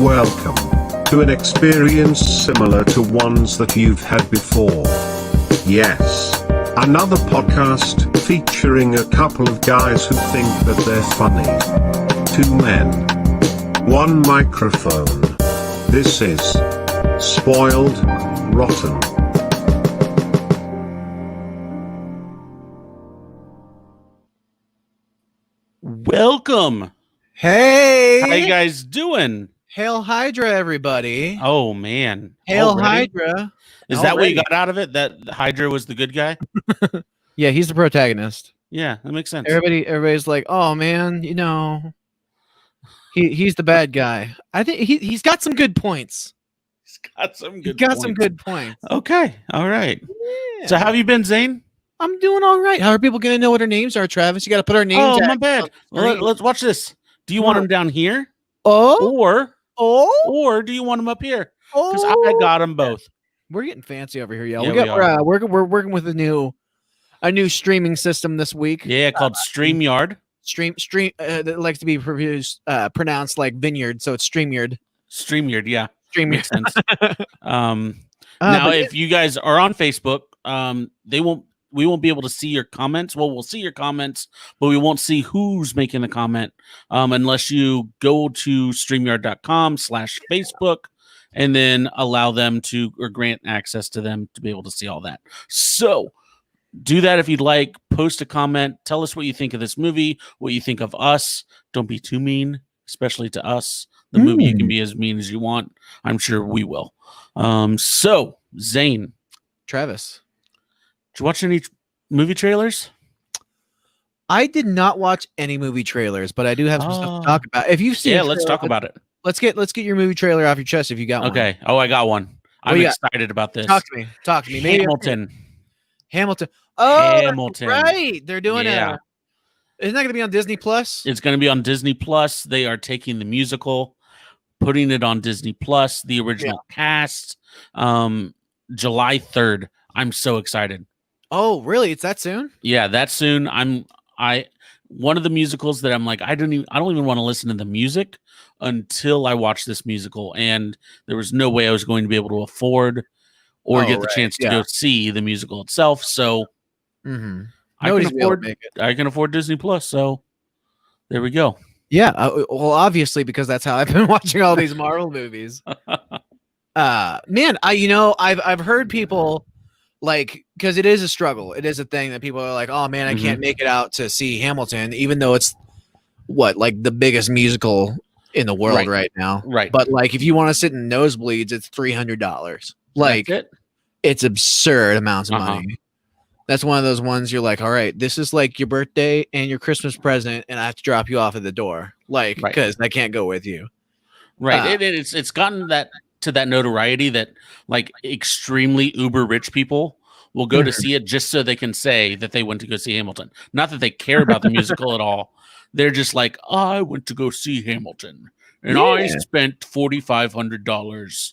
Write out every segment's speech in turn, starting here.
Welcome to an experience similar to ones that you've had before. Yes, another podcast featuring a couple of guys who think that they're funny. Two men, one microphone. This is Spoiled Rotten. Welcome. Hey, How you guys doing? Hail Hydra, everybody. Oh man. Hail Already? Hydra. Is that what you got out of it? That Hydra was the good guy? Yeah, he's the protagonist. Yeah, that makes sense. Everybody's like, oh man, you know, he's the bad guy. I think he's got some good points. He's got some good He's got points. some good points. Okay. All right. Yeah. So how have you been, Zane? I'm doing all right. How are people gonna know what our names are, Travis? You got to put our names. Oh, tags my on bad. the Well, screen. let's watch this. Do you want What? them down here? Oh, Or do you want them up here? Because I got them both. We're getting fancy over here, y'all. Yeah, we're working with a new streaming system this week. Yeah, called StreamYard. Stream that likes to be pronounced like vineyard, so it's StreamYard. StreamYard, yeah. StreamYard. Makes sense. Now, but if you guys are on Facebook, we won't be able to see your comments. Well, we'll see your comments, but we won't see who's making the comment unless you go to StreamYard.com/Facebook and then allow them to, or grant access to them to be able to see all that. So do that if you'd like. Post a comment. Tell us what you think of this movie, what you think of us. Don't be too mean, especially to us. The movie, you can be as mean as you want. I'm sure we will. So, Zane. Travis. Did you watch any movie trailers? I did not watch any movie trailers, but I do have some stuff to talk about. If you've seen, let's talk about it. Let's get your movie trailer off your chest if you got one. Okay. Oh, I got one. I'm you excited about this. Talk to me. Maybe Hamilton. Oh, Hamilton. right. They're doing Yeah. Isn't that going to be on Disney Plus? It's going to be on Disney Plus. They are taking the musical, putting it on Disney Plus. The original cast. July 3rd. I'm so excited. Oh, really? It's that soon? Yeah, that soon. One of the musicals that I'm like, I don't even want to listen to the music until I watch this musical. And there was no way I was going to be able to afford or get the chance to go see the musical itself. So I can afford Disney Plus. So there we go. Yeah. Well, obviously, because that's how I've been watching all these Marvel movies. Man, I've heard people like, because it is a struggle. It is a thing that people are like, oh man, I can't make it out to see Hamilton, even though it's like the biggest musical in the world right now. Right. But like, if you want to sit in nosebleeds, it's $300. Like, it's absurd amounts of money. That's one of those ones you're like, all right, this is like your birthday and your Christmas present, and I have to drop you off at the door, like, because I can't go with you. Right. It's gotten to that notoriety that like extremely uber rich people will go to see it just so they can say that they went to go see Hamilton. Not that they care about the musical at all. They're just like, I went to go see Hamilton and I spent $4,500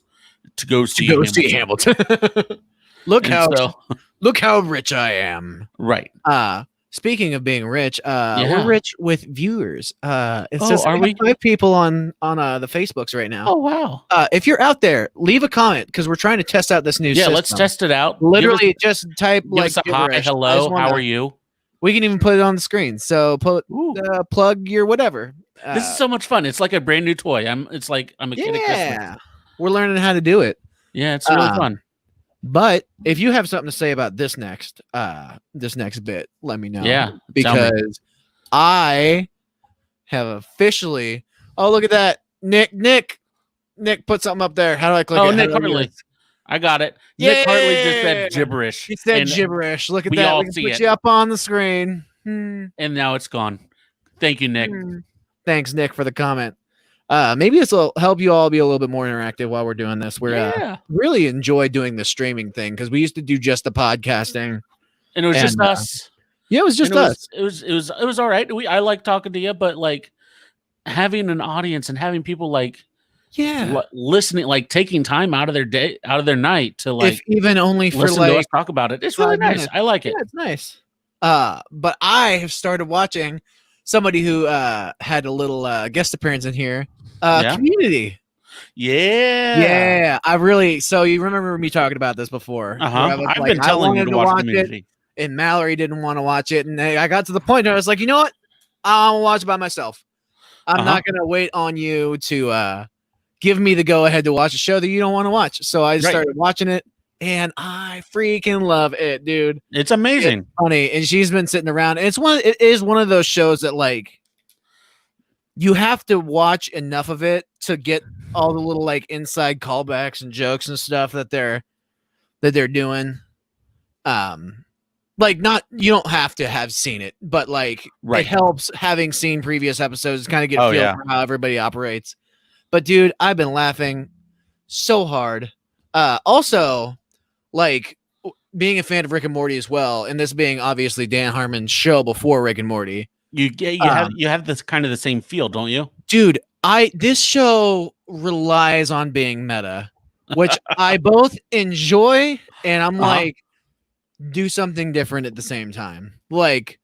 to go see Hamilton. Look how rich I am. Right. Speaking of being rich, we're rich with viewers. It says are we? 5 people on the Facebooks right now. Oh wow! If you're out there, leave a comment because we're trying to test out this new system. Let's test it out. Literally, just type give like us a hi, hello, how are you? We can even put it on the screen. So plug your whatever. This is so much fun. It's like a brand new toy. It's like I'm a kid at Christmas. We're learning how to do it. Yeah, it's really fun. But if you have something to say about this next bit, let me know. Yeah, because I have officially. Oh, look at that, Nick put something up there. How do I click? Oh, Nick Hartley. I got it. Yeah! Nick Hartley just said gibberish. He said gibberish. Look at we that. all We can see put it. you up on the screen. And now it's gone. Thank you, Nick. Thanks, Nick, for the comment. Maybe this will help you all be a little bit more interactive while we're doing this. We're really enjoy doing the streaming thing because we used to do just the podcasting, and it was just us. Yeah, it was just us. It was all right. I like talking to you, but like having an audience and having people like listening, like taking time out of their day, out of their night to like, if even only for listen like to us talk about it. It's really nice. I like it. Yeah, it's nice. But I have started watching somebody who had a little guest appearance in here. Community. Yeah. I really. So you remember me talking about this before? where I was I've like, been I telling you wanted to watch it, Community. and Mallory didn't want to watch it, and I got to the point where I was like, you know what? I'll watch it by myself. I'm not gonna wait on you to give me the go ahead to watch a show that you don't want to watch. So I started watching it, and I freaking love it, dude. It's amazing. It's funny, and she's been sitting around. And it is one of those shows that like you have to watch enough of it to get all the little like inside callbacks and jokes and stuff that they're doing. Like not you don't have to have seen it, but like it helps having seen previous episodes to kind of get a feel for how everybody operates. But dude, I've been laughing so hard. Also, like being a fan of Rick and Morty as well, and this being obviously Dan Harmon's show before Rick and Morty. You have this kind of the same feel, don't you? Dude, this show relies on being meta, which I both enjoy and I'm like do something different at the same time. Like,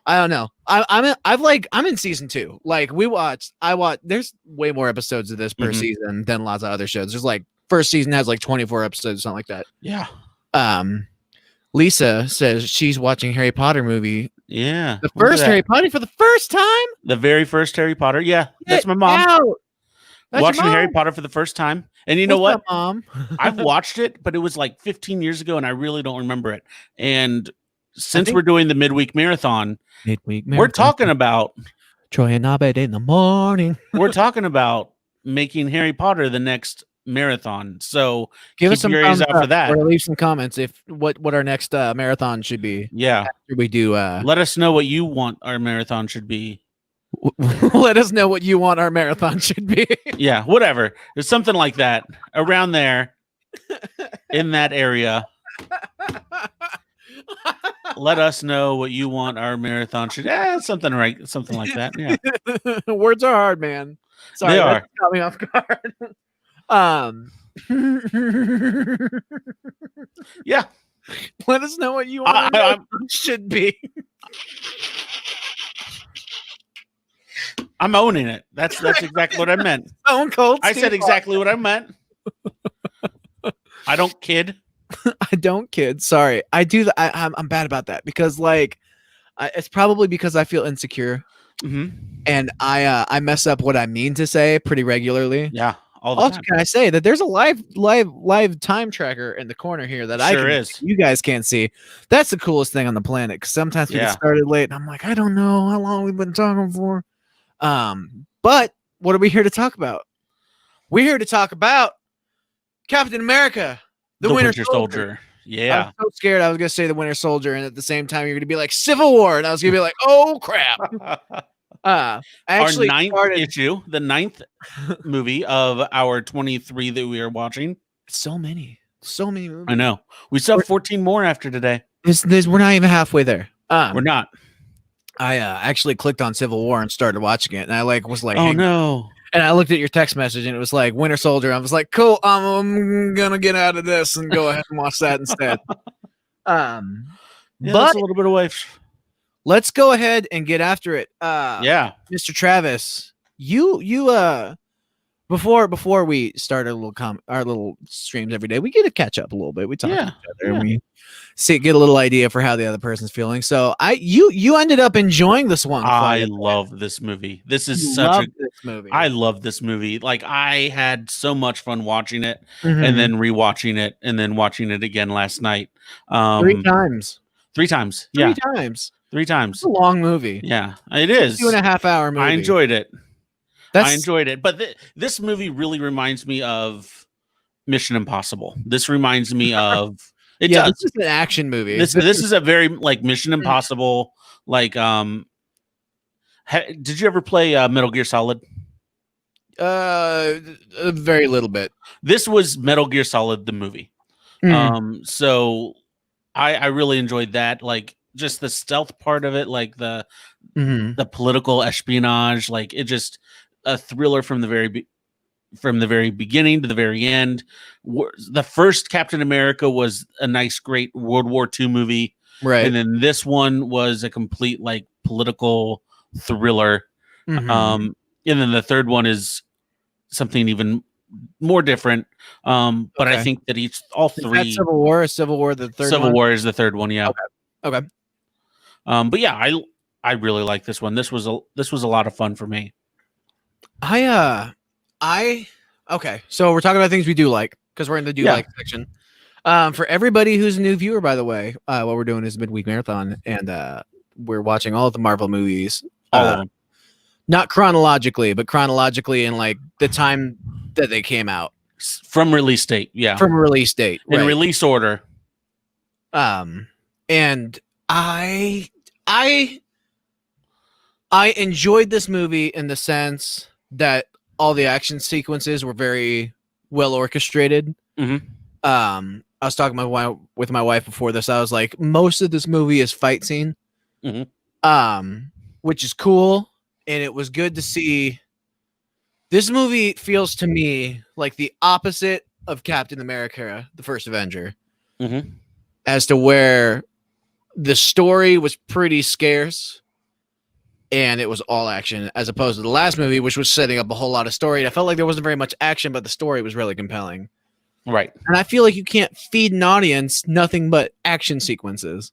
I don't know. I'm in season 2. Like I watched there's way more episodes of this per season than lots of other shows. There's like first season has like 24 episodes, something like that. Yeah. Lisa says she's watching Harry Potter movie. Yeah. The first Harry Potter for the first time? The very first Harry Potter. Yeah. That's my mom. Watching Harry Potter for the first time. And you know what? Mom? I've watched it, but it was like 15 years ago and I really don't remember it. And since we're doing the midweek marathon, we're talking about Troy and Abed in the morning. We're talking about making Harry Potter the next marathon. So give us some ears out for that. Or leave some comments if what our next marathon should be. Yeah. After we do let us know what you want our marathon should be. Let us know what you want our marathon should be. Yeah, whatever. There's something like that around there in that area. Let us know what you want our marathon should. Something like that. Yeah. Words are hard, man. Sorry, they are. Caught me off guard. Yeah. Let us know what you want our should be. I'm owning it. That's exactly what I meant. Stone Cold. I said exactly what I meant. I don't kid. I don't kid. Sorry. I do. I'm bad about that because like it's probably because I feel insecure and I mess up what I mean to say pretty regularly. Yeah. Also, can I say that there's a live time tracker in the corner here that you guys can't see. That's the coolest thing on the planet. Because sometimes we get started late and I'm like, I don't know how long we've been talking for. But what are we here to talk about? We're here to talk about Captain America, the Winter Soldier. Yeah. I was so scared I was gonna say the Winter Soldier, and at the same time you're gonna be like Civil War, and I was gonna be like, oh crap. I actually the ninth movie of our 23 that we are watching. So many movies. I know. We still have 14 more after today. We're not even halfway there. We're not. I actually clicked on Civil War and started watching it, and I was like, oh no. And I looked at your text message, and it was like Winter Soldier. I was like, cool. I'm gonna get out of this and go ahead and watch that instead. But a little bit away. Let's go ahead and get after it. Mr. Travis, you before we start our little streams every day, we get to catch up a little bit. We talk to each other and we get a little idea for how the other person's feeling. So you ended up enjoying this one. I love this movie. This is movie. I love this movie. Like I had so much fun watching it and then rewatching it and then watching it again last night. 3 times. 3 times. Yeah. 3 times. 3 times. It's a long movie. Yeah, it is. 2.5 hour movie. I enjoyed it. I enjoyed it. But this movie really reminds me of Mission Impossible. This reminds me of this is an action movie. This is a very like Mission Impossible. Like did you ever play Metal Gear Solid? A very little bit. This was Metal Gear Solid the movie. So I really enjoyed that. Like just the stealth part of it, like the political espionage, like it just a thriller from the very beginning to the very end. The first Captain America was a nice, great World War II movie, right? And then this one was a complete like political thriller. And then the third one is something even more different. But I Okay. think that all Is that three. Civil War? Is Civil War the third Civil one? War is the third one. Yeah. Okay. But yeah, I really like this one. This was a lot of fun for me. Okay. So we're talking about things we do like because we're in the do like section. For everybody who's a new viewer, by the way, what we're doing is midweek marathon, and we're watching all of the Marvel movies, All of them. not chronologically, but chronologically in like the time that they came out From release date. Yeah. from release date, In right? release order. And I enjoyed this movie in the sense that all the action sequences were very well orchestrated. Mm-hmm. I was talking with my wife before this. I was like, most of this movie is fight scene, which is cool, and it was good to see. This movie feels to me like the opposite of Captain America: The First Avenger, as to where the story was pretty scarce and it was all action, as opposed to the last movie, which was setting up a whole lot of story. And I felt like there wasn't very much action, but the story was really compelling. Right. And I feel like you can't feed an audience nothing but action sequences.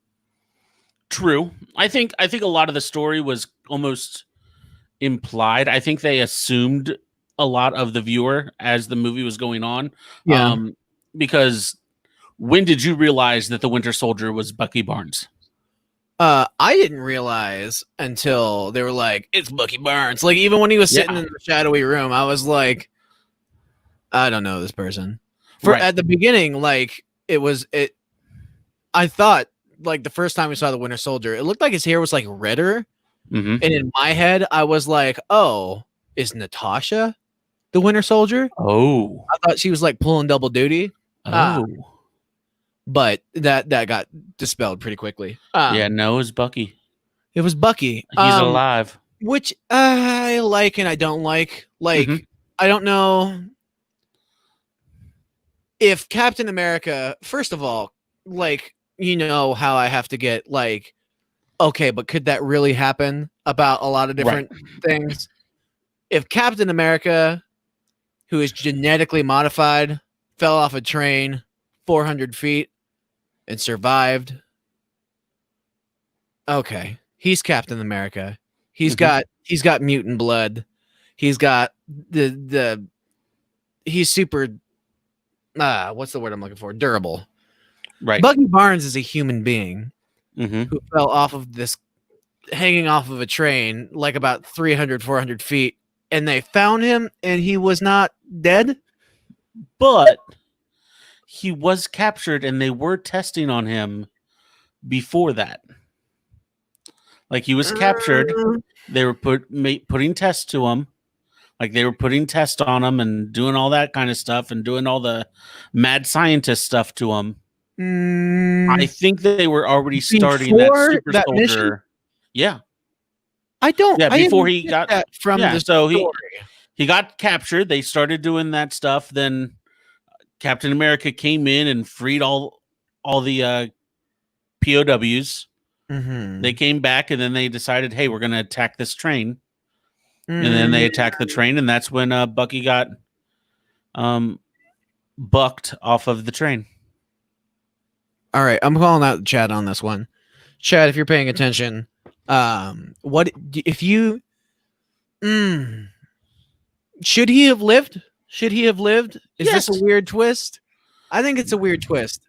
True. I think a lot of the story was almost implied. I think they assumed a lot of the viewer as the movie was going on. Yeah. Because when did you realize that the Winter Soldier was Bucky Barnes? I didn't realize until they were like, it's Bucky Barnes. Like, even when he was sitting in the shadowy room, I was like, I don't know this person. At the beginning, like, I thought, like, the first time we saw the Winter Soldier, it looked like his hair was, like, redder. And in my head, I was like, oh, is Natasha the Winter Soldier? Oh. I thought she was, like, pulling double duty. But that got dispelled pretty quickly. Yeah, no, it was Bucky. It was Bucky. He's alive. Which I like and I don't like. Like, I don't know if Captain America, first of all, like, you know how I have to get, like, okay, but could that really happen about a lot of different things? If Captain America, who is genetically modified, fell off a train 400 feet and survived, okay, he's Captain America. He's got mutant blood. He's got he's super what's the word I'm looking for? Durable. Right. Bucky Barnes is a human being who fell off of hanging off of a train like about 300, 400 feet, and they found him and he was not dead. But he was captured and they were testing on him before that. Like, he was captured. They were putting tests to him. Like, they were putting tests on him and doing all that kind of stuff and doing all the mad scientist stuff to him. I think they were already starting that Super Soldier. Mission? Yeah. I don't. Yeah, I before he got that from the so story. he got captured. They started doing that stuff. Then Captain America came in and freed all the POWs. They came back and then they decided, hey, we're going to attack this train. And then they attacked the train, and that's when Bucky got bucked off of the train. All right, I'm calling out Chad on this one. Chad, if you're paying attention, what if you should he have lived? Should he have lived? Is this a weird twist? I think it's a weird twist.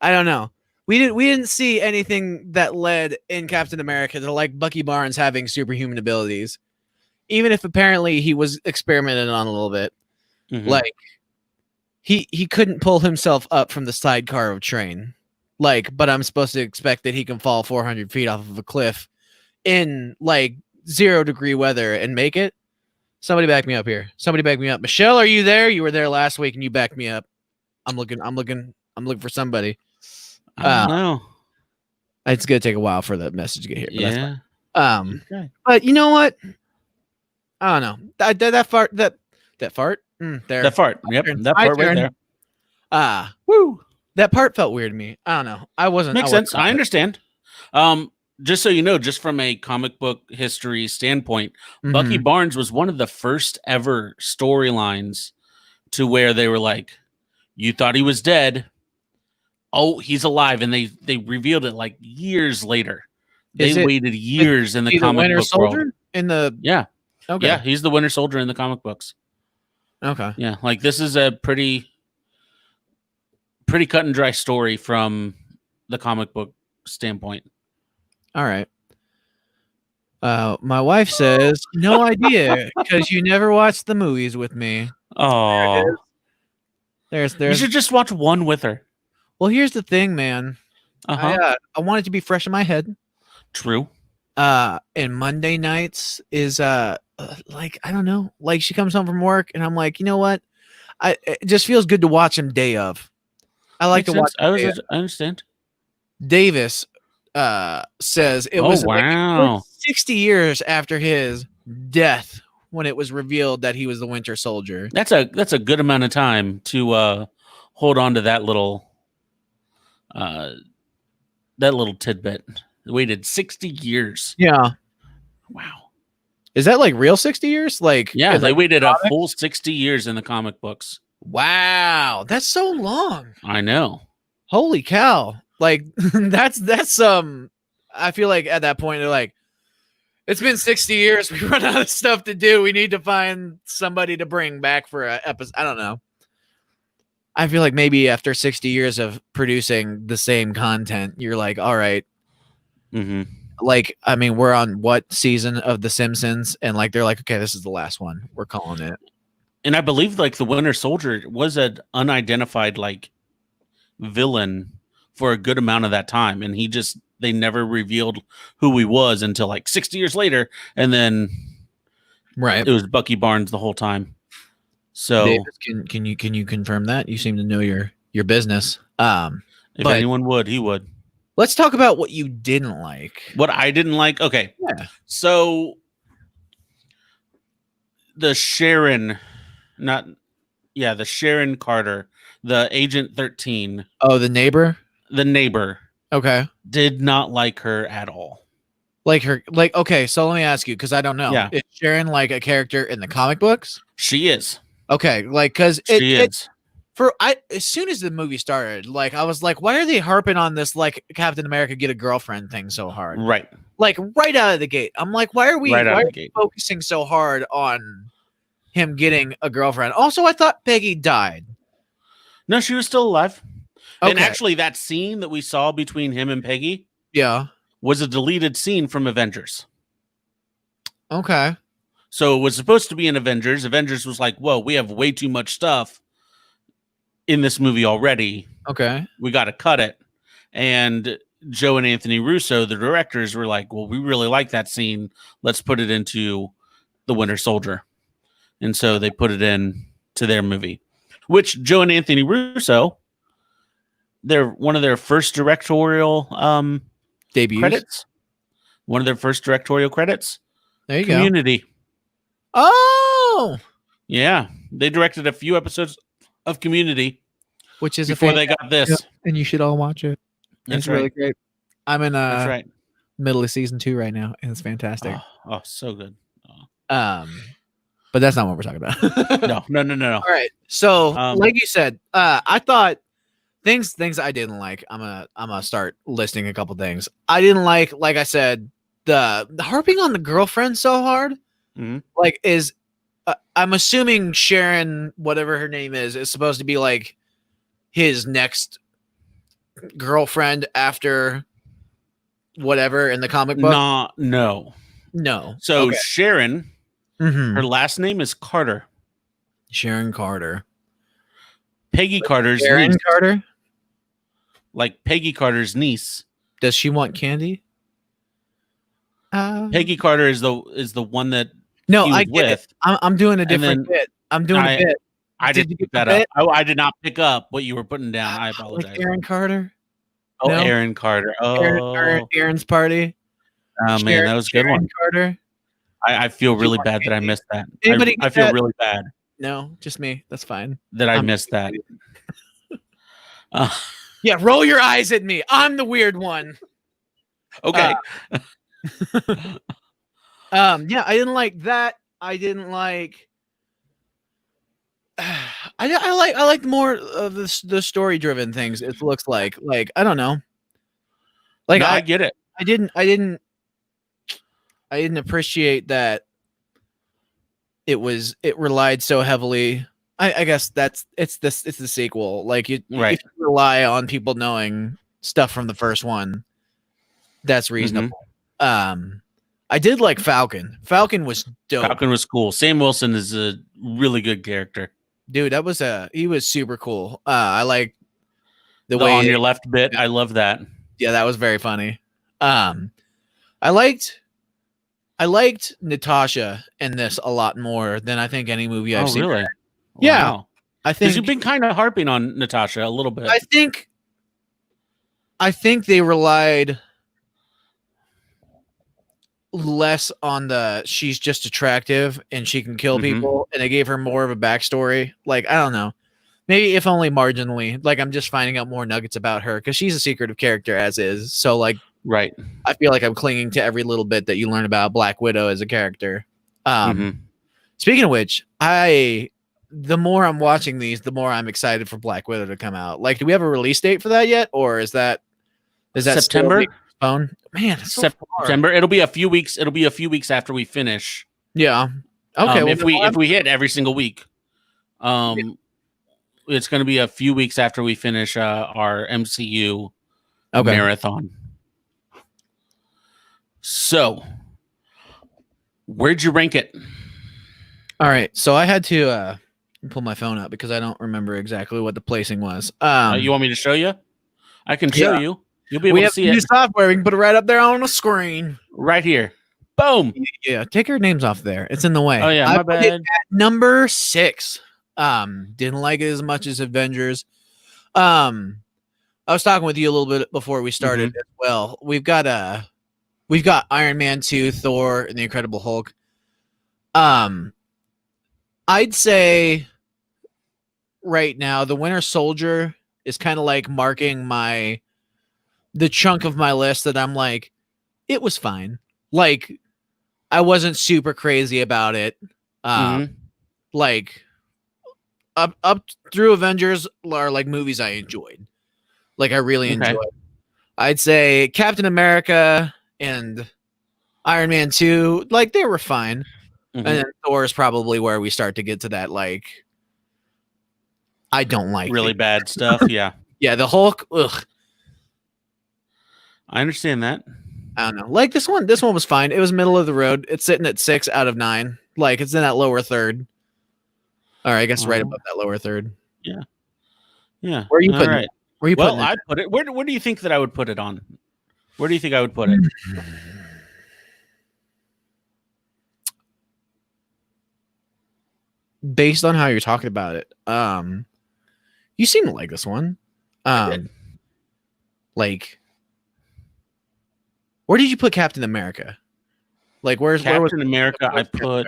I don't know. We didn't see anything that led in Captain America to, like, Bucky Barnes having superhuman abilities. Even if apparently he was experimented on a little bit. Like, he couldn't pull himself up from the sidecar of a train. Like, but I'm supposed to expect that he can fall 400 feet off of a cliff in, like, 0-degree weather and make it. Somebody back me up here. Somebody back me up. Michelle, are you there? You were there last week and you backed me up. I'm looking for somebody. I don't know. It's gonna take a while for that message to get here. But yeah. Okay. But you know what? I don't know. That fart. There. That fart. Yep. That part right there. Woo. That part felt weird to me. I don't know. Makes sense. I understand. Just so you know, just from a comic book history standpoint, Bucky Barnes was one of the first ever storylines to where they were like, you thought he was dead. Oh, he's alive. And they revealed it like years later. They waited years in the comic Winter book Soldier world. in the Yeah. okay. Yeah, he's the Winter Soldier in the comic books. Okay. Yeah, like this is a pretty cut and dry story from the comic book standpoint. All right. My wife says no idea because you never watched the movies with me. Oh, There's. you should just watch one with her. Well, here's the thing, man. I want it to be fresh in my head. True. And Monday nights is like I don't know, like she comes home from work and I'm like, you know what? It just feels good to watch him day of. I like Makes to watch. sense. I understand. Davis says it was like 60 years after his death when it was revealed that he was the Winter Soldier. That's a good amount of time to hold on to that little tidbit. They waited 60 years. Yeah. Wow. Is that like real 60 years? Like yeah, they waited comics? a full 60 years in the comic books. Wow, that's so long. I know. Holy cow. Like that's I feel like at that point they're like, it's been 60 years. We run out of stuff to do. We need to find somebody to bring back for an episode. I don't know. I feel like maybe after 60 years of producing the same content, you're like, all right. Mm-hmm. Like, I mean, we're on what season of The Simpsons? And like, they're like, okay, this is the last one. We're calling it. And I believe like the Winter Soldier was an unidentified like villain for a good amount of that time. And they never revealed who he was until like 60 years later. And then right, it was Bucky Barnes the whole time. So Davis, can you confirm that? You seem to know your business. If anyone would, he would. Let's talk about what you didn't like. What I didn't like? Okay. Yeah. So the Sharon Carter, the Agent 13. Oh, the neighbor? The neighbor. Okay. Did not like her at all. Okay, so let me ask you, because I don't know. Yeah. Is Sharon like a character in the comic books? She is. Okay, like, because she is. As soon as the movie started, like, I was like, why are they harping on this, like, Captain America get a girlfriend thing so hard? Right. Like, right out of the gate. I'm like, why are we focusing so hard on him getting a girlfriend? Also, I thought Peggy died. No, she was still alive. Okay. And actually, that scene that we saw between him and Peggy was a deleted scene from Avengers. Okay. So it was supposed to be in Avengers. Avengers was like, whoa, we have way too much stuff in this movie already. Okay. We got to cut it. And Joe and Anthony Russo, the directors, were like, well, we really like that scene. Let's put it into the Winter Soldier. And so they put it in to their movie, which Joe and Anthony Russo, they're one of their first directorial debuts. Credits. One of their first directorial credits. There you Community. go. Oh, yeah. They directed a few episodes of Community, which is before they got this. And you should all watch it. It's really great. I'm in middle of season 2 right now, and it's fantastic. Oh, so good. But that's not what we're talking about. No. All right. So, like you said, I thought things I didn't like. I'm gonna start listing a couple things I didn't like. Like I said, the harping on the girlfriend so hard. Mm-hmm. Like is I'm assuming Sharon, whatever her name is supposed to be like his next girlfriend after whatever in the comic book. No. So okay. Sharon, her last name is Carter. Sharon Carter. Peggy Carter's Sharon niece. Carter? Like Peggy Carter's niece. Does she want candy? Peggy Carter is the one that I get it. I'm doing a different bit. I'm doing a bit. I didn't pick that up. I did not pick up what you were putting down. I apologize. Like Aaron Carter? Oh, no? Aaron Carter. Oh, Aaron's party. Oh, man, that was a good one. Carter. I feel really bad that I missed that. I feel really bad. No, just me. That's fine. That I missed that. Yeah, roll your eyes at me. I'm the weird one. Okay. Yeah, I didn't like that. I I like more of the story driven things. It looks like I don't know. Like No, I get it. I didn't appreciate that it relied so heavily. I guess it's the sequel. Like if you rely on people knowing stuff from the first one, that's reasonable. I did like Falcon. Falcon was dope. Falcon was cool. Sam Wilson is a really good character. Dude, he was super cool. I like the way on your left bit. I love that. Yeah, that was very funny. I liked Natasha in this a lot more than I think any movie I've seen. Really? Yeah. Wow. I think you've been kind of harping on Natasha a little bit. I think they relied less on the she's just attractive and she can kill people, and they gave her more of a backstory. Like, I don't know. Maybe if only marginally. Like, I'm just finding out more nuggets about her because she's a secretive character as is. So, like, right. I feel like I'm clinging to every little bit that you learn about Black Widow as a character. Speaking of which, the more I'm watching these, the more I'm excited for Black Widow to come out. Like, do we have a release date for that yet, or is that September? Phone? Man, it's so September. far. It'll be a few weeks. It'll be a few weeks after we finish. Yeah. Okay. If we hit every single week, it's going to be a few weeks after we finish our MCU marathon. So, where'd you rank it? All right. So I had to pull my phone up because I don't remember exactly what the placing was. You want me to show you? I can show you. You'll be able to see it. New software. We can put it right up there on the screen. Right here. Boom. Yeah. Take your names off there. It's in the way. Oh yeah, my bad. Number 6. Didn't like it as much as Avengers. I was talking with you a little bit before we started as well. We've got Iron Man 2, Thor, and the Incredible Hulk. I'd say right now the Winter Soldier is kind of like marking the chunk of my list that I'm like, it was fine. Like, I wasn't super crazy about it. Like up through Avengers are like movies I enjoyed. Like, I really enjoyed. I'd say Captain America and Iron Man 2, like, they were fine. And then Thor is probably where we start to get to that, like, I don't like really bad stuff. Yeah. Yeah, the Hulk, ugh. I understand that. I don't know. Like, this one was fine. It was middle of the road. It's sitting at 6 out of 9. Like, it's in that lower third. All right, I guess right above that lower third. Yeah. Yeah. Where are you putting it? Where are you putting it? I put it. Where do you think that I would put it on? Where do you think I would put it? Based on how you're talking about it, you seem to like this one. Like, where did you put Captain America? Like, where's Captain America? I put.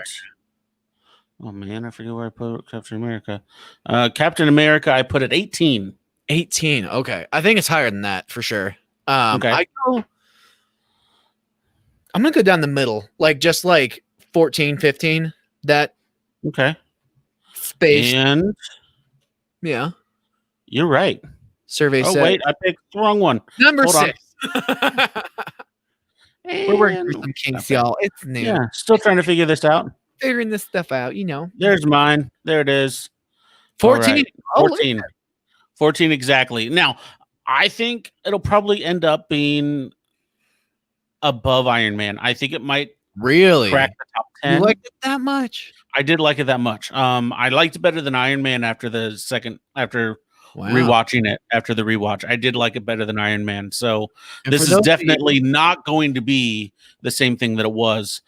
Oh man, I forget where I put Captain America. Captain America, I put at 18. 18. Okay, I think it's higher than that for sure. Okay. I'm gonna go down the middle, like just like 14, 15. That okay. Space. And yeah, you're right. Survey said. Oh wait, I picked the wrong one. Number Hold 6. We're working for some kinks, y'all. It's new. Yeah, still trying to figure this out. Figuring this stuff out, you know. There's mine. There it is. 14. Right. 14. 14 exactly. Now, I think it'll probably end up being above Iron Man. I think it might really crack the top 10. You liked it that much? I did like it that much. I liked it better than Iron Man after rewatching it after the rewatch. I did like it better than Iron Man. So this is definitely not going to be the same thing that it was.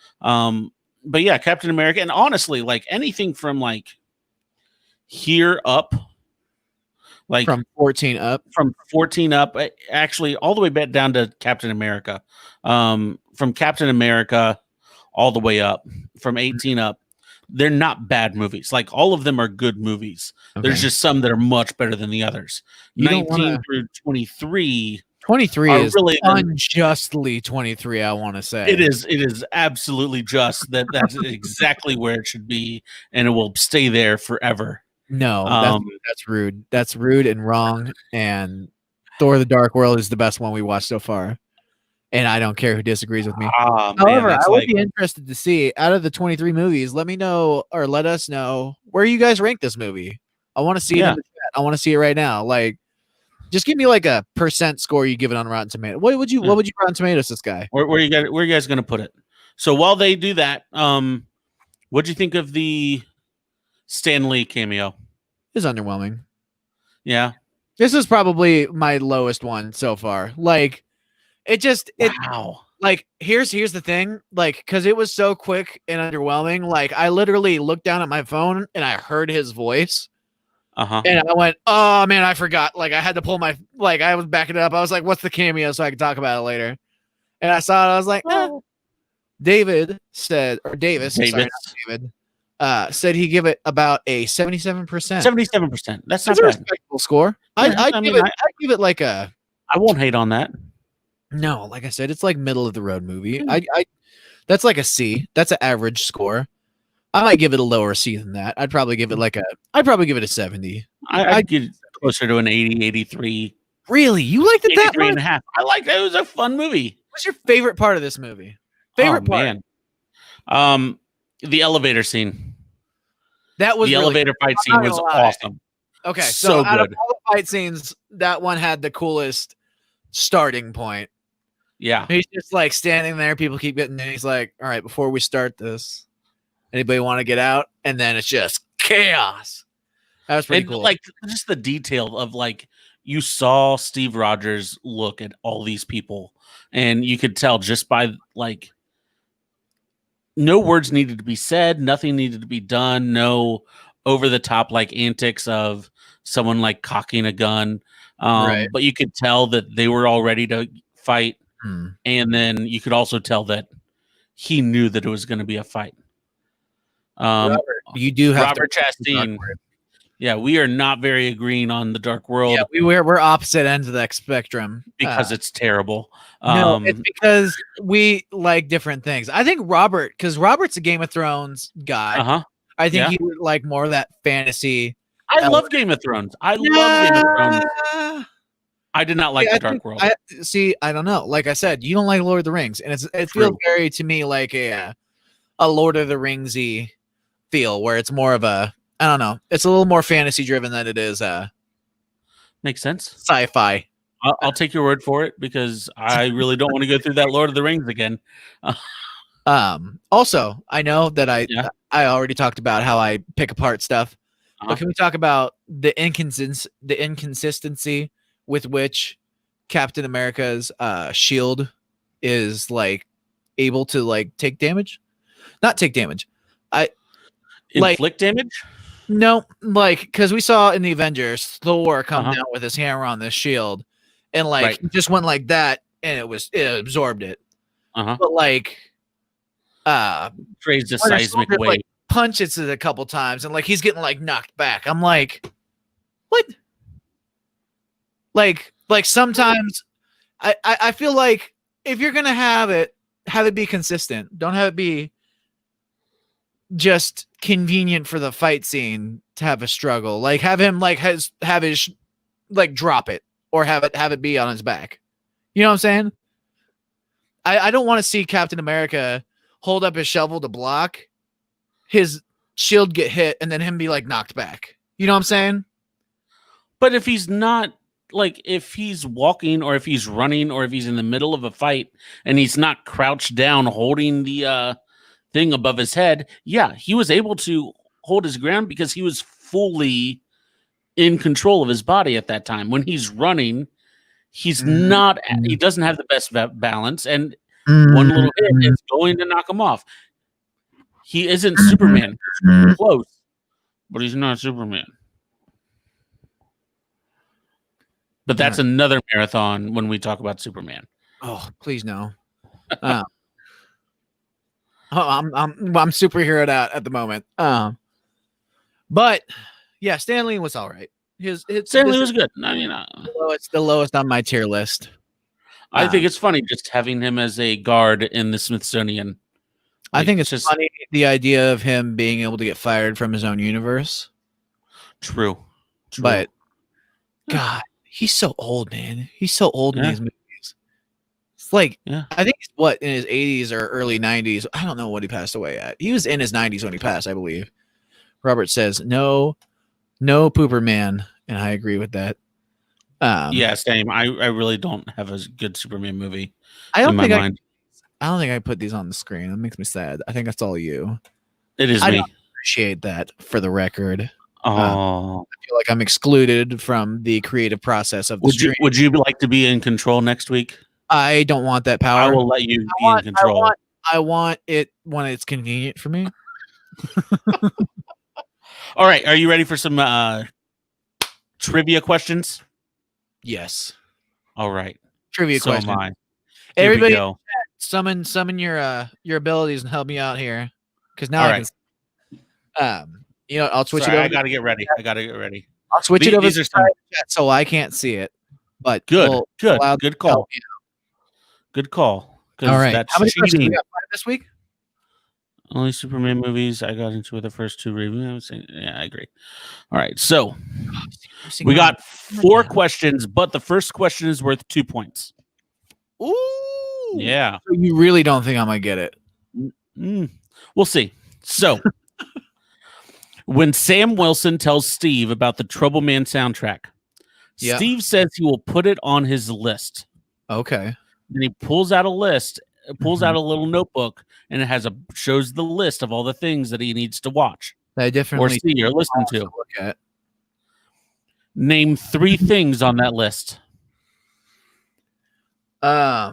But yeah, Captain America, and honestly, like anything from like here up, like from 14 up, actually all the way back down to Captain America. From Captain America all the way up, from 18 up, they're not bad movies. Like all of them are good movies. Okay. There's just some that are much better than the others. 19 through 23. 23 is really unjustly 23, I want to say. It is absolutely just. That's exactly where it should be, and it will stay there forever. No, that's rude. That's rude and wrong. And Thor: The Dark World is the best one we watched so far. And I don't care who disagrees with me. However, I would be interested to see, out of the 23 movies, let me know or let us know where you guys rank this movie. I want to see it in the chat. I want to see it right now. Like, just give me like a % score you give it on Rotten Tomatoes. What would you Rotten Tomatoes this guy? Where you guys going to put it? So while they do that, what'd you think of the Stan Lee cameo? It's underwhelming. Yeah. This is probably my lowest one so far. Like, wow. Like, here's the thing, like, because it was so quick and underwhelming. Like, I literally looked down at my phone and I heard his voice. And I went, oh man, I forgot. Like, I had to pull I was backing it up. I was like, what's the cameo so I can talk about it later? And I saw it. I was like, Davis said he give it about a 77%. 77%. That's not a bad. Respectable score. I'd give it like a. I won't hate on that. No, like I said, it's like middle of the road movie. That's like a C. That's an average score. I might give it a lower C than that. I'd probably give it a 70. I'd get closer to an 80, 83. Really? You liked it that much? 83.5. I liked it. It was a fun movie. What's your favorite part of this movie? Favorite part? Man. The elevator scene. That was the elevator fight scene was awesome. Okay, so out of all the fight scenes, that one had the coolest starting point. Yeah. He's just like standing there, people keep getting in. He's like, all right, before we start this, anybody want to get out? And then it's just chaos. That was pretty cool. Like, just the detail of, like, you saw Steve Rogers look at all these people, and you could tell just by, like, no words needed to be said, nothing needed to be done, no over the top like antics of someone like cocking a gun. Right. But you could tell that they were all ready to fight. And then you could also tell that he knew that it was going to be a fight. Robert, you do have Robert Chastain. Yeah, we are not very agreeing on The Dark World. Yeah, we're opposite ends of that spectrum because it's terrible. No, it's because we like different things. I think because Robert's a Game of Thrones guy. I think he would like more of that fantasy. I love Game of Thrones. I love Game of Thrones. I did not like The Dark World. I don't know. Like I said, you don't like Lord of the Rings, and it feels very to me like a Lord of the Ringsy feel, where it's more of a, I don't know, it's a little more fantasy driven than it is makes sense, sci-fi. I'll take your word for it, because I really don't want to go through that Lord of the Rings again. Also, I know that I already talked about how I pick apart stuff, but can we talk about the inconsistency with which Captain America's shield is like able to like take damage? Not take damage. Inflict damage? No, like, because we saw in the Avengers Thor come down with his hammer on this shield, and like he just went like that, and it absorbed it. But like, creates a seismic wave. Like, punches it a couple times, and like he's getting like knocked back. I'm like, what? Like sometimes I feel like if you're gonna have it be consistent. Don't have it be just convenient for the fight scene to have a struggle. Like have him like have his like drop it, or have it be on his back. You know what I'm saying? I don't want to see Captain America hold up his shovel to block, his shield get hit, and then him be like knocked back. You know what I'm saying? But if he's not, like, if he's walking, or if he's running, or if he's in the middle of a fight and he's not crouched down holding the thing above his head, he was able to hold his ground because he was fully in control of his body at that time. When he's running, he's not, he doesn't have the best balance, and one little hit is going to knock him off. He isn't Superman. He's close, but he's not Superman. But that's another marathon when we talk about Superman. Oh, please no. I'm superheroed out at the moment. But yeah, Stan Lee was all right. Stan Lee was good. I mean, it's the lowest on my tier list. I think it's funny just having him as a guard in the Smithsonian. I think it's just funny, the idea of him being able to get fired from his own universe. True. But God, he's so old, man. He's so old in Yeah. these movies. It's like Yeah. I think he's what in his 80s or early 90s. I don't know what he passed away at. He was in his 90s when he passed, I believe. Robert says no pooper man, and I agree with that. Yeah, same. I really don't have a good Superman movie I don't in my think mind. I don't think I put these on the screen. That makes me sad. I think that's all you. It is I me. don't appreciate that for the record. Oh, I feel like I'm excluded from the creative process of the stream. would you like to be in control next week? I don't want that power. I will let you be in control. I want it when it's convenient for me. All right, are you ready for some trivia questions? Yes. All right. Trivia So question. am I. Here Everybody we go. summon your abilities and help me out here. Because now All I right. can I'll switch Sorry, it over. I gotta get ready. I'll switch it over These to are some chat so I can't see it. But good allow good them to call. help me Good call. out. All right. That's How many questions we cheating. got this week? Only Superman movies I got into the first two reviews. Yeah, I agree. All right, so we got 4 questions, but the first question is worth 2 points. Ooh. Yeah. So you really don't think I'm gonna get it? We'll see. So, when Sam Wilson tells Steve about the Trouble Man soundtrack, Yeah. Steve says he will put it on his list. Okay. Then he pulls out a list, out a little notebook, and it shows the list of all the things that he needs to watch I or definitely see or listen to. look at. Name 3 things on that list. I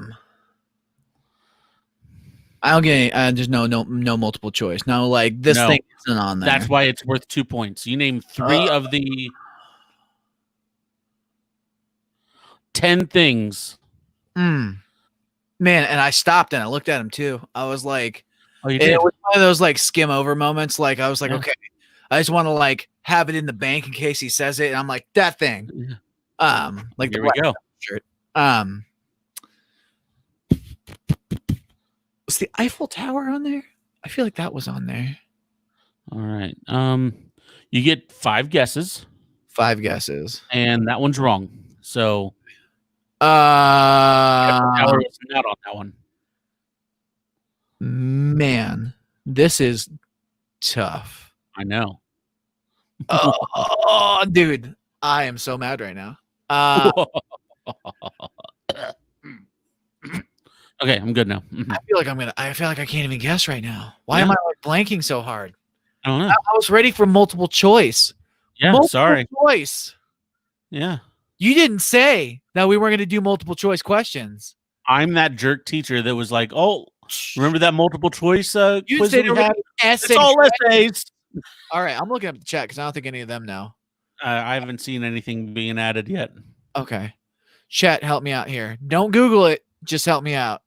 don't get any. Just no multiple choice. No, like this thing isn't on there. That's why it's worth 2 points. You name 3 of the 10 things. Man, and I stopped and I looked at him too. I was like, Oh, you and did? it was one of those like skim over moments. Like I was like, Yeah. okay, I just want to like have it in the bank in case he says it. And I'm like, that thing. Like Here the we go. shirt. Was the Eiffel Tower on there? I feel like that was on there. All right. You get 5 guesses, 5 guesses. and that one's wrong. So Uh, Tower was not on that one. Man, this is tough. I know. Oh, dude, I am so mad right now. Okay, I'm good now. I feel like I can't even guess right now. Why am I like blanking so hard? I don't know. I was ready for multiple choice. Yeah, Multiple sorry. choice. Yeah. You didn't say that we weren't going to do multiple choice questions. I'm that jerk teacher that was like, "Oh, remember that multiple choice You quiz said that we had? essay. It's all essays." All right, I'm looking up the chat because I don't think any of them know. I haven't seen anything being added yet. Okay. Chat, help me out here. Don't Google it. Just help me out.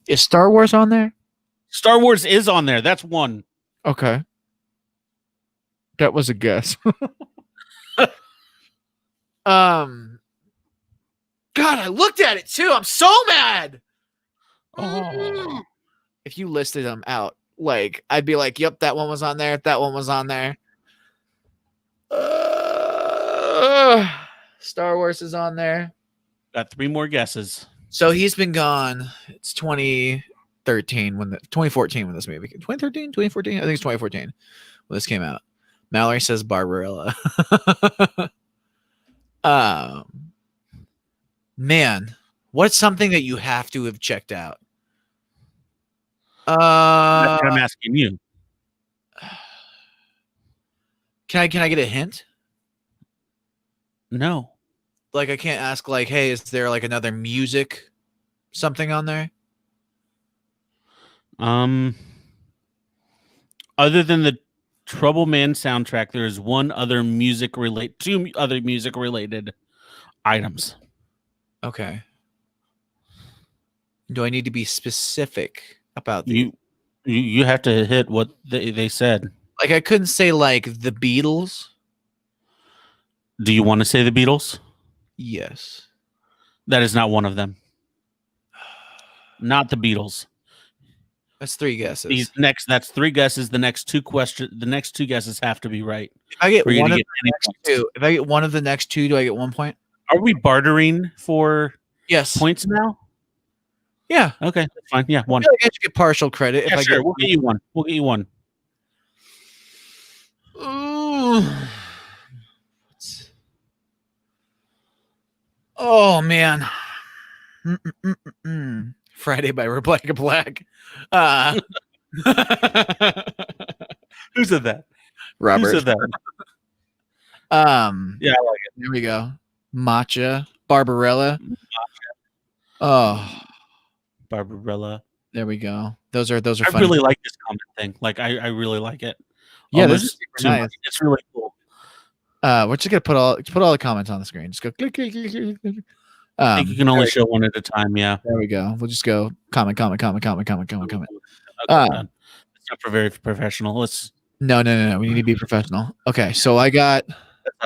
Is Star Wars on there? Star Wars is on there. That's one. Okay. That was a guess. God, I looked at it too. I'm so mad. Oh. If you listed them out, like I'd be like, "Yep, that one was on there. That one was on there." Star Wars is on there. Got 3 more guesses. So he's been gone. It's 2014 when this movie 2014. I think it's 2014 when this came out. Mallory says Barbarella. Man, what's something that you have to have checked out? That's what I'm asking you. Can I get a hint? No. Like I can't ask like, hey, is there like another music something on there? Other than the Trouble Man soundtrack, there is two other music related items. Okay. Do I need to be specific about these? You have to hit what they said. Like I couldn't say like the Beatles. Do you want to say the Beatles? Yes. That is not one of them. Not the Beatles. That's 3 guesses. That's 3 guesses. The next 2 guesses have to be right. If I get for you one to of get the any next points. 2, if I get one of the next 2, do I get 1 point? Are we bartering for Yes. points now? Yeah. Okay, that's fine. Yeah, I 1. feel like I should get partial credit if Yeah, I sure. get. We'll get you 1. We'll get you 1. Oh man. Friday by Rebecca Black. Who said that? Robert. Who said that? Yeah, I like it. There we go. Matcha. Barbarella. Oh, Barbarella. there we go. Those are I funny. really like this comment thing. Like, I really like it. Yeah, this is Almost super too nice. much. It's really cool. We're just gonna put all the comments on the screen. Just go click, click, click, click, click. I think you can only show one at a time. Yeah. There we go. We'll just go comment. Okay, done. It's not for very professional. Let's. No. We need to be professional. Okay, so I got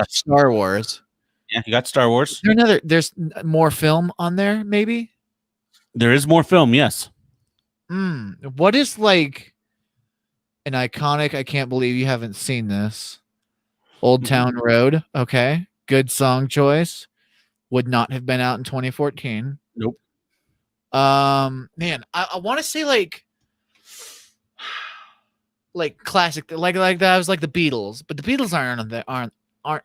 Star Wars. Yeah, you got Star Wars. There's more film on there, maybe. There is more film. Yes. What is like an iconic? I can't believe you haven't seen this. Old Town Road. Okay, good song choice. Would not have been out in 2014. Nope. Man, I want to say like classic, like that was like the Beatles, but the Beatles aren't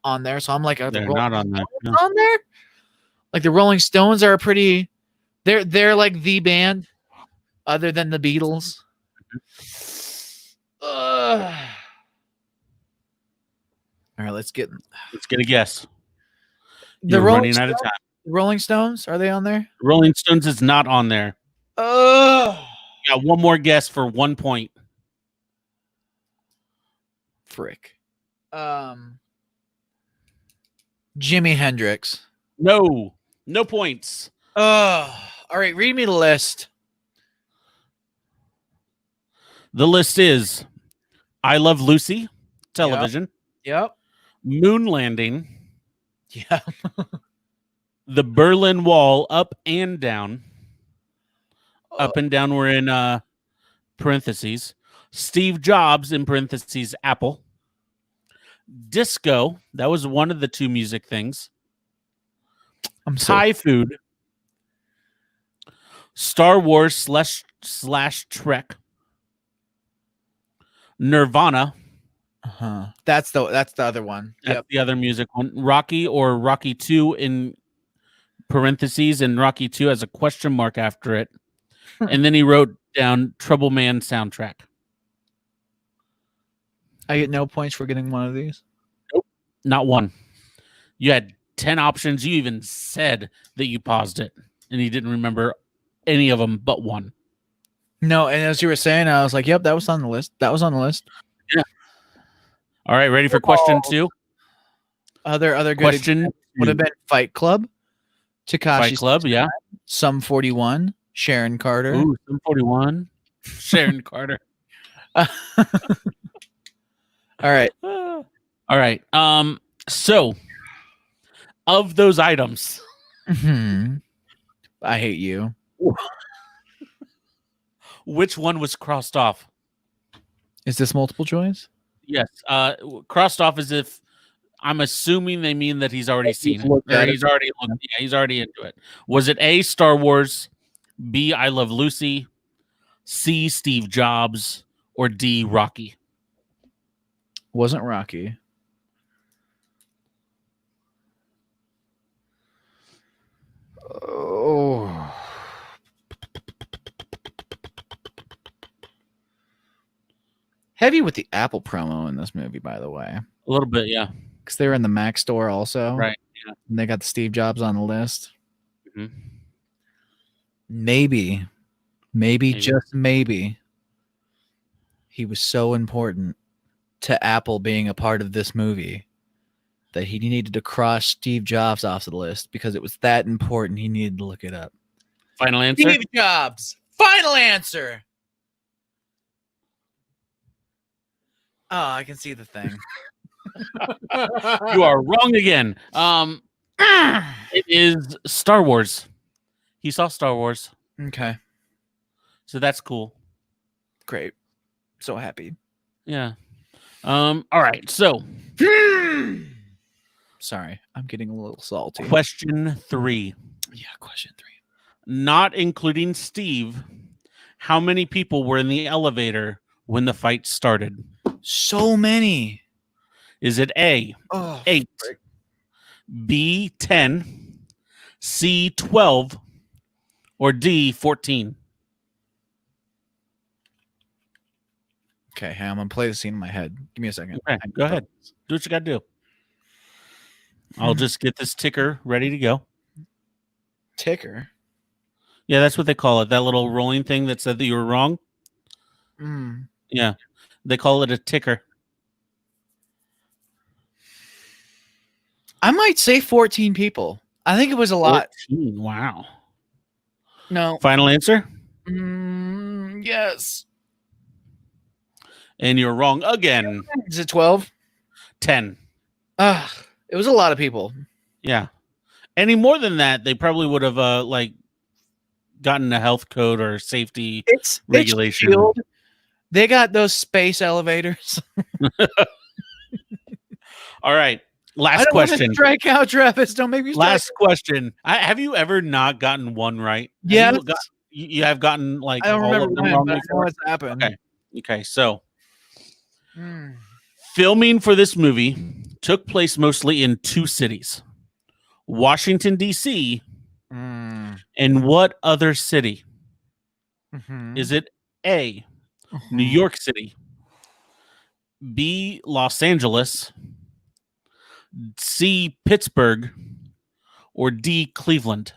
on there. So I'm like, are They're the not Rolling on there. Stones on there? Like the Rolling Stones are pretty. They're like the band, other than the Beatles. All right, let's get a guess. the You're Rolling running out of Stones? time. Rolling Stones, are they on there? Rolling Stones is not on there. Oh, You got one more guess for 1 point. frick. Jimi Hendrix. No points. Oh, all right. Read me the list. The list is I Love Lucy, television, Yep. Moon Landing, Yeah. The Berlin Wall, Up and Down. Up and Down were in parentheses. Steve Jobs, in parentheses, Apple. Disco, that was one of the 2 music things. Thai food. Star Wars slash Trek. Nirvana. That's the other one. That's the other music one. Rocky or Rocky 2 in parentheses, and Rocky 2 has a question mark after it. And then he wrote down Trouble Man soundtrack. I get no points for getting one of these. Nope, not one. You had 10 options. You even said that you paused it, and you didn't remember any of them but one. No, and as you were saying, I was like, "Yep, that was on the list. That was on the list." Yeah. All right, ready for question 2? Other good question would have been Fight Club, Tekashi Fight Club, yeah. Sum 41, Sharon Carter. Ooh, Sum 41, Sharon Carter. All right. All right. So of those items, I hate you. Which one was crossed off? Is this multiple choice? Yes. Crossed off as if I'm assuming they mean that he's already seen it. looked Or at it. he's already looked, yeah, he's already into it. Was it A, Star Wars, B, I Love Lucy, C, Steve Jobs, or D, Rocky? Wasn't Rocky. Oh. Heavy with the Apple promo in this movie, by the way. A little bit, yeah. Because they were in the Mac store also. Right. Yeah. And they got the Steve Jobs on the list. Mm-hmm. Maybe, just maybe, he was so important to Apple being a part of this movie that he needed to cross Steve Jobs off the list because it was that important. He needed to look it up. Final answer? Steve Jobs. Final answer. Oh, I can see the thing. You are wrong again. It is Star Wars. He saw Star Wars. Okay. So that's cool. Great. So happy. Yeah. All right. So, Sorry, I'm getting a little salty. question 3. Yeah, question 3. Not including Steve, how many people were in the elevator when the fight started? So many. Is it A, Oh, 8, frick. B, 10, C, 12, or D, 14? Okay, hey, I'm gonna play the scene in my head. Give me a second. Okay, go ahead. Do what you got to do. I'll just get this ticker ready to go. Ticker. Yeah, that's what they call it. That little rolling thing that said that you were wrong. Mm. Yeah, they call it a ticker. I might say 14 people. I think it was a lot. 14. Wow. No. Final answer? Yes. And you're wrong again. Is it 12? 10. It was a lot of people. Yeah. Any more than that, they probably would have gotten a health code or safety regulation. Shield. They got those space elevators. All right. Last I don't want question. to strike out, Travis. Don't make me strike. Last question. Have you ever not gotten one right? Yeah. You have gotten like I don't all remember of them when, wrong but I know before? what's happened. Okay. So filming for this movie took place mostly in 2 cities. Washington, D.C. and what other city? Is it A, New York City, B, Los Angeles, C, Pittsburgh, or D, Cleveland?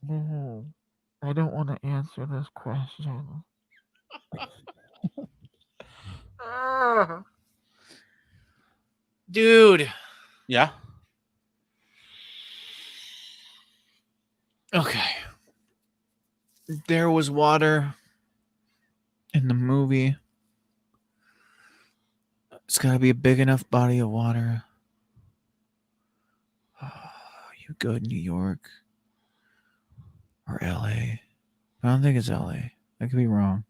I don't want to answer this question. Dude. Yeah. Okay. There was water in the movie. It's got to be a big enough body of water. You go to New York or LA. I don't think it's LA. I could be wrong.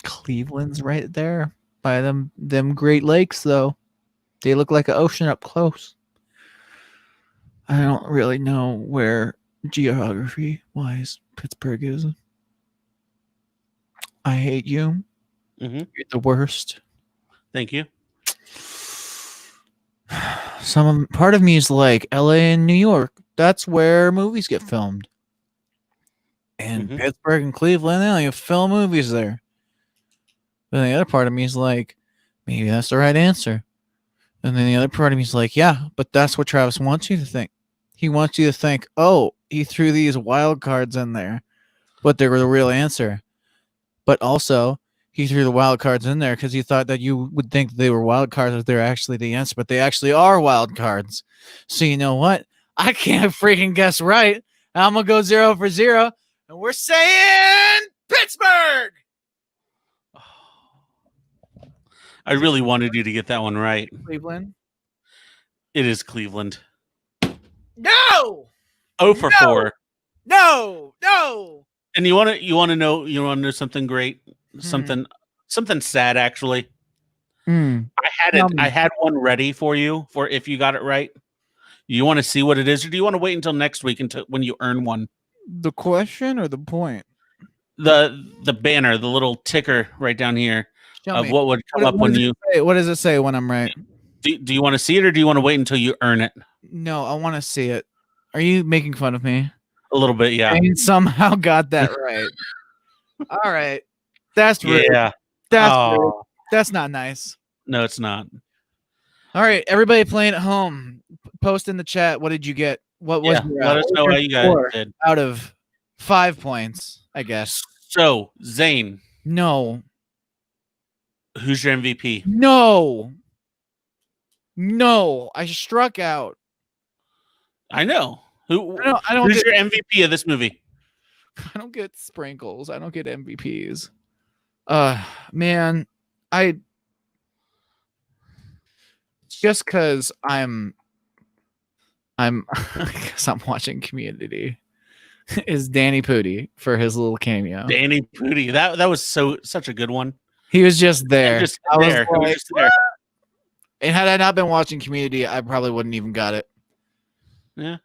Cleveland's right there by them Great Lakes, though. They look like an ocean up close. I don't really know where geography-wise Pittsburgh is. I hate you. Mm-hmm. You're the worst. Thank you. Part of me is like LA and New York. That's where movies get filmed. And Pittsburgh and Cleveland, they only film movies there. But the other part of me is like, maybe that's the right answer. And then the other part of me is like, yeah, but that's what Travis wants you to think. He wants you to think, oh, he threw these wild cards in there, but they were the real answer. But also, he threw the wild cards in there because he thought that you would think they were wild cards if they're actually the answer, but they actually are wild cards. So you know what? I can't freaking guess right. I'm going to go 0 for 0, and we're saying Pittsburgh! I really wanted you to get that one right. Cleveland? It is Cleveland. No! 0 for 4. No! And you want to know something great? Something sad actually. I had one ready for you for if you got it right. You want to see what it is, or do you want to wait until next week when you earn one? The question or the point? The banner, the little ticker right down here of what would come up when you. What does it say when I'm right? Do you want to see it, or do you want to wait until you earn it? No, I want to see it. Are you making fun of me? A little bit, yeah. I somehow got that right. All right, that's rude. Yeah, rude. That's not nice. No, it's not. All right, everybody playing at home, post in the chat. What did you get? What was your let us know how you guys did. Out of 5 points, I guess. So, Zane. No. Who's your MVP? No, I struck out. I know. I don't who's your MVP of this movie? I don't get sprinkles. I don't get MVPs. Man, just because I'm Because I'm watching Community. Is Danny Pudi for his little cameo. Danny Pudi. That was such a good one. He was just there. Just I was there. He was like, just there. and had I not been watching Community, I probably wouldn't even got it. Yeah.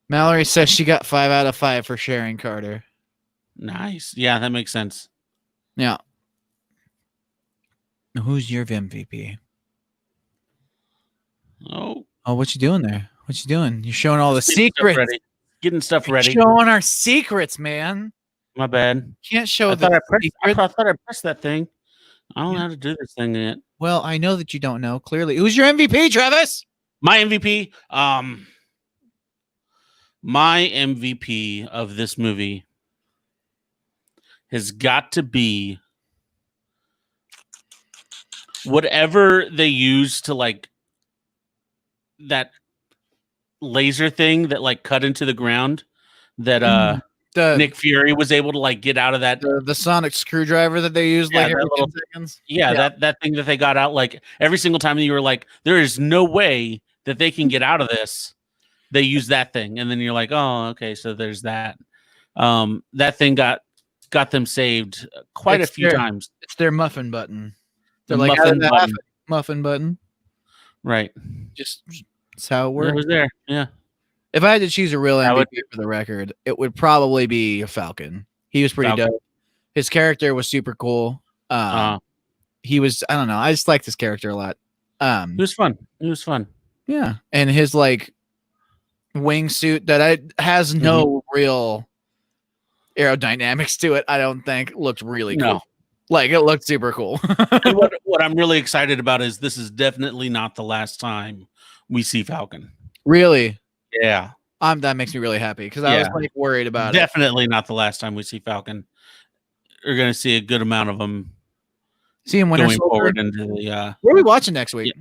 Mallory says she got 5 out of 5 for sharing Carter. Nice. Yeah, that makes sense. Yeah. Who's your MVP? Oh, what you doing there? What you doing? You're showing all the getting stuff secrets. ready. Getting stuff ready. Showing our secrets, man. My bad. Can't show I the thought I pressed that thing. I don't know how to do this thing yet. Well, I know that you don't know. Clearly, who's your MVP, Travis? My MVP. My MVP of this movie has got to be whatever they use to like that laser thing that like cut into the ground that Nick Fury was able to like get out of that the sonic screwdriver that they used like every 10 seconds. That thing that they got out, like every single time that you were like, there is no way that they can get out of this. They use that thing, and then you're like, oh, okay, so there's that. That thing got them saved quite a few times. It's their muffin button. They're The like muffin button. Right. Just that's how it works. It was there. Yeah. If I had to choose a real MVP for the record, it would probably be Falcon. He was pretty dope. His character was super cool. He was, I don't know, I just liked his character a lot. It was fun. Yeah. And his like wingsuit that has no real aerodynamics to it, I don't think, looked really cool. Like it looked super cool. what I'm really excited about is this is definitely not the last time we see Falcon. Really? Yeah. That makes me really happy because I was like worried about it. Definitely not the last time we see Falcon. We're going to see a good amount of them. See him Winter going Soldier? Forward into the. What are we watching next week?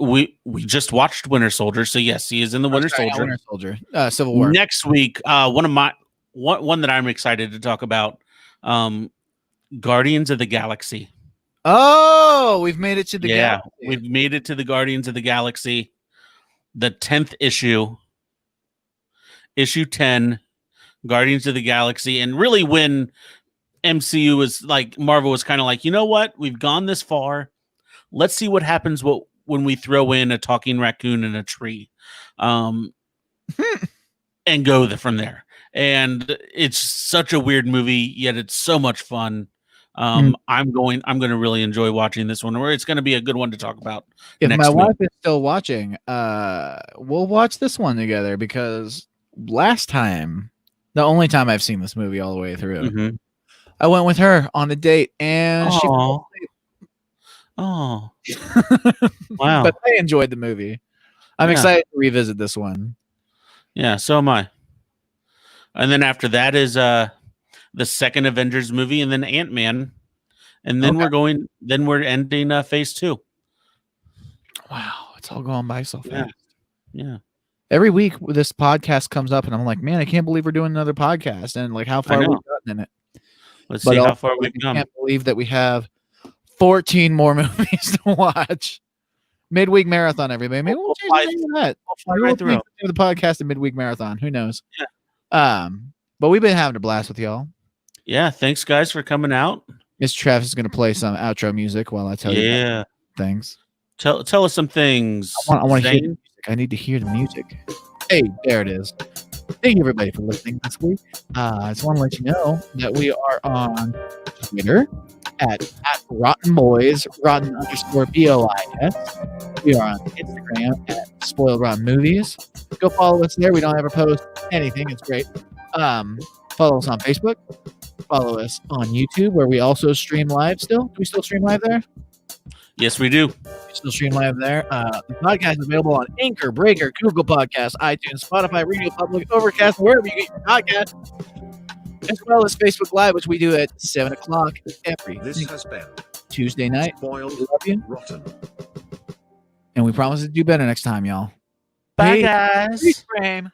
We just watched Winter Soldier, so yes, he is in the Winter Soldier. Winter Soldier, Civil War. Next week, one that I'm excited to talk about, Guardians of the Galaxy. Oh, we've made it to the Galaxy. We've made it to the Guardians of the Galaxy, the 10th issue. Issue 10, Guardians of the Galaxy. And really when MCU was like, Marvel was kind of like, you know what? We've gone this far. Let's see what happens when we throw in a talking raccoon in a tree. And go from there. And it's such a weird movie, yet it's so much fun. I'm going to really enjoy watching this one, or it's going to be a good one to talk about. If next my week. wife is still watching, we'll watch this one together because last time, the only time I've seen this movie all the way through, I went with her on a date and she fell asleep. Oh, wow. But I enjoyed the movie. I'm excited to revisit this one. Yeah, so am I. And then after that is the second Avengers movie, and then Ant-Man, and then we're ending phase 2. Wow, it's all going by so fast. Yeah. Every week this podcast comes up, and I'm like, man, I can't believe we're doing another podcast, and like how far we've gotten in it. Let's see how far we've come. I can't believe that we have 14 more movies to watch. Midweek marathon, everybody. Maybe we'll change the name of that. We'll do the podcast a midweek marathon. Who knows? Yeah. But we've been having a blast with y'all. Yeah, thanks guys for coming out. Miss Travis is going to play some outro music while I tell you things. Tell us some things. I want to hear the music. I need to hear the music. Hey, there it is. Thank you everybody for listening this week. I just want to let you know that we are on Twitter at Rotten Boys, Rotten_BOIS. We are on Instagram at Spoiled Rotten Movies. Go follow us there. We don't ever post anything. It's great. Follow us on Facebook. Follow us on YouTube, where we also stream live still. Do we still stream live there? Yes, we do. We still stream live there. The podcast is available on Anchor, Breaker, Google Podcasts, iTunes, Spotify, Radio Public, Overcast, wherever you get your podcast, as well as Facebook Live, which we do at 7 o'clock every Tuesday night. Spoiled we love you. Rotten. And we promise to do better next time, y'all. Bye, guys. Peace, frame.